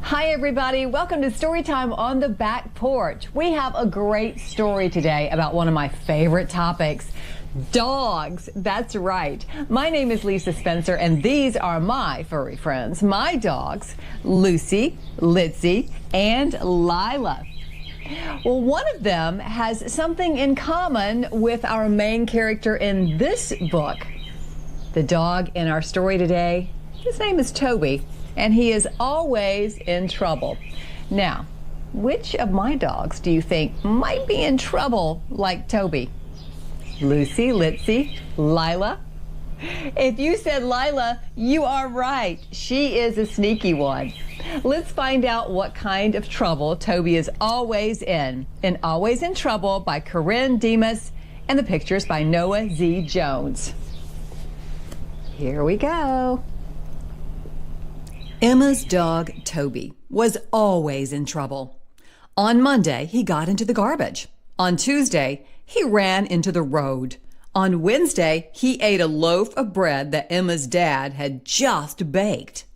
Hi everybody, welcome to Storytime on the Back Porch. We have a great story today about one of my favorite topics, dogs. That's right. My name is Lisa Spencer and these are my furry friends, my dogs, Lucy, Litzy, and Lyla. Well, one of them has something in common with our main character in this book. The dog in our story today, his name is Toby, and he is always in trouble. Now, which of my dogs do you think might be in trouble like Toby? Lucy, Litzy, Lyla? If you said Lyla, you are right. She is a sneaky one. Let's find out what kind of trouble Toby is always in Always in Trouble by Corinne, Demas, and the pictures by Noah Z. Jones. Here we go. Emma's dog, Toby, was always in trouble. On Monday, he got into the garbage. On Tuesday, he ran into the road. On Wednesday, he ate a loaf of bread that Emma's dad had just baked.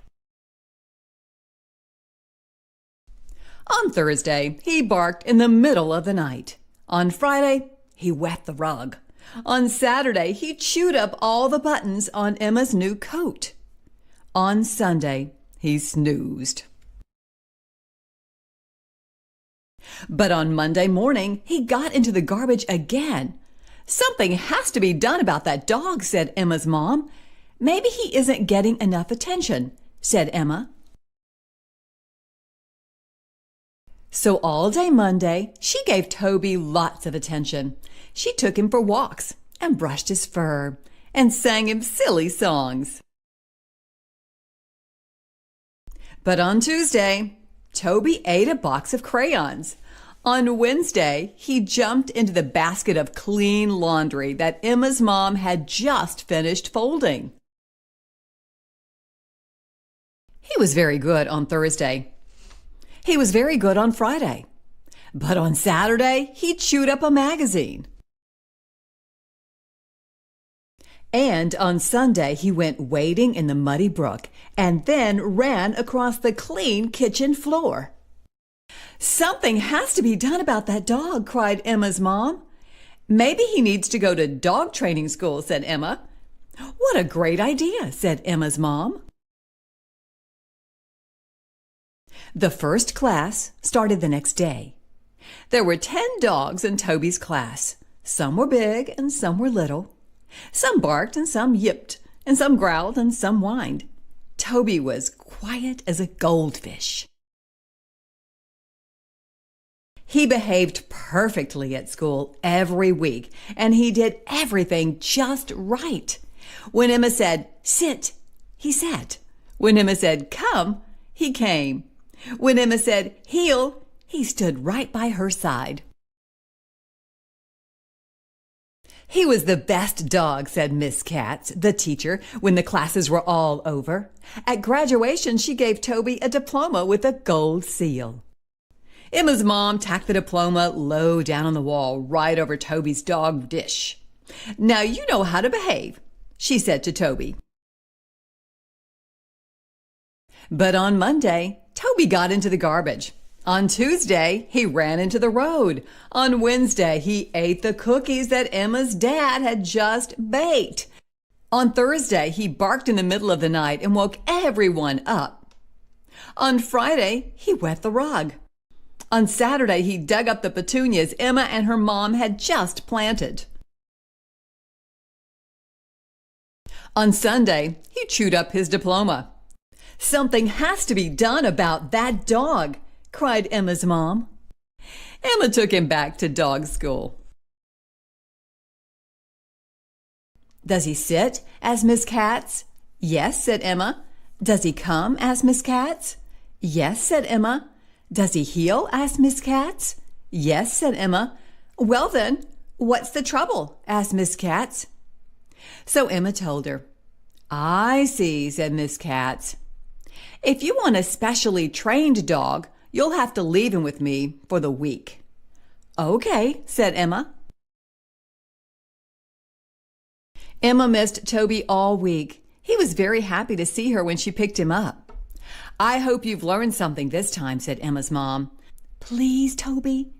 On Thursday, he barked in the middle of the night. On Friday, he wet the rug. On Saturday, he chewed up all the buttons on Emma's new coat. On Sunday, he snoozed. But on Monday morning, he got into the garbage again. Something has to be done about that dog, said Emma's mom. Maybe he isn't getting enough attention, said Emma. So all day Monday, she gave Toby lots of attention. She took him for walks and brushed his fur and sang him silly songs. But on Tuesday, Toby ate a box of crayons. On Wednesday, he jumped into the basket of clean laundry that Emma's mom had just finished folding. He was very good on Thursday. He was very good on Friday. But on Saturday, he chewed up a magazine. And on Sunday, he went wading in the muddy brook and then ran across the clean kitchen floor. Something has to be done about that dog, cried Emma's mom. Maybe he needs to go to dog training school, said Emma. What a great idea, said Emma's mom. The first class started the next day. There were 10 dogs in Toby's class. Some were big and some were little. Some barked and some yipped, and some growled and some whined. Toby was quiet as a goldfish. He behaved perfectly at school every week, and he did everything just right. When Emma said, sit, he sat. When Emma said, come, he came. When Emma said, heel, he stood right by her side. He was the best dog, said Miss Katz, the teacher, when the classes were all over. At graduation, she gave Toby a diploma with a gold seal. Emma's mom tacked the diploma low down on the wall, right over Toby's dog dish. Now you know how to behave, she said to Toby. But on Monday, Toby got into the garbage. On Tuesday, he ran into the road. On Wednesday, he ate the cookies that Emma's dad had just baked. On Thursday, he barked in the middle of the night and woke everyone up. On Friday, he wet the rug. On Saturday, he dug up the petunias Emma and her mom had just planted. On Sunday, he chewed up his diploma. Something has to be done about that dog, cried Emma's mom. Emma took him back to dog school. Does he sit? Asked Miss Katz. Yes, said Emma. Does he come? Asked Miss Katz. Yes, said Emma. Does he heel? Asked Miss Katz. Yes, said Emma. Well then, what's the trouble? Asked Miss Katz. So Emma told her. I see, said Miss Katz. If you want a specially trained dog, you'll have to leave him with me for the week. Okay, said Emma. Emma missed Toby all week. He was very happy to see her when she picked him up. I hope you've learned something this time, said Emma's mom. Please, Toby,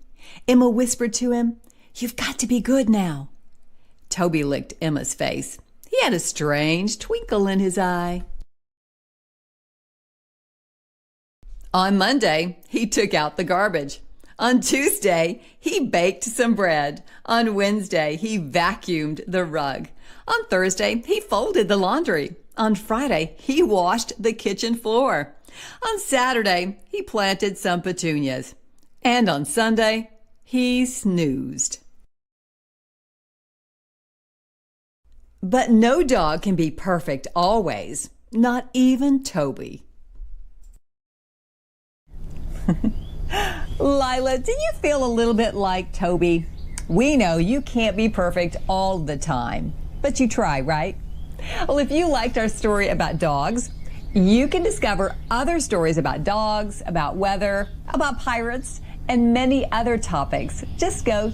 Emma whispered to him. You've got to be good now. Toby licked Emma's face. He had a strange twinkle in his eye. On Monday, he took out the garbage. On Tuesday, he baked some bread. On Wednesday, he vacuumed the rug. On Thursday, he folded the laundry. On Friday, he washed the kitchen floor. On Saturday, he planted some petunias. And on Sunday, he snoozed. But no dog can be perfect always, not even Toby. Lyla, do you feel a little bit like Toby? We know you can't be perfect all the time, but you try, right? Well, if you liked our story about dogs, you can discover other stories about dogs, about weather, about pirates, and many other topics. Just go to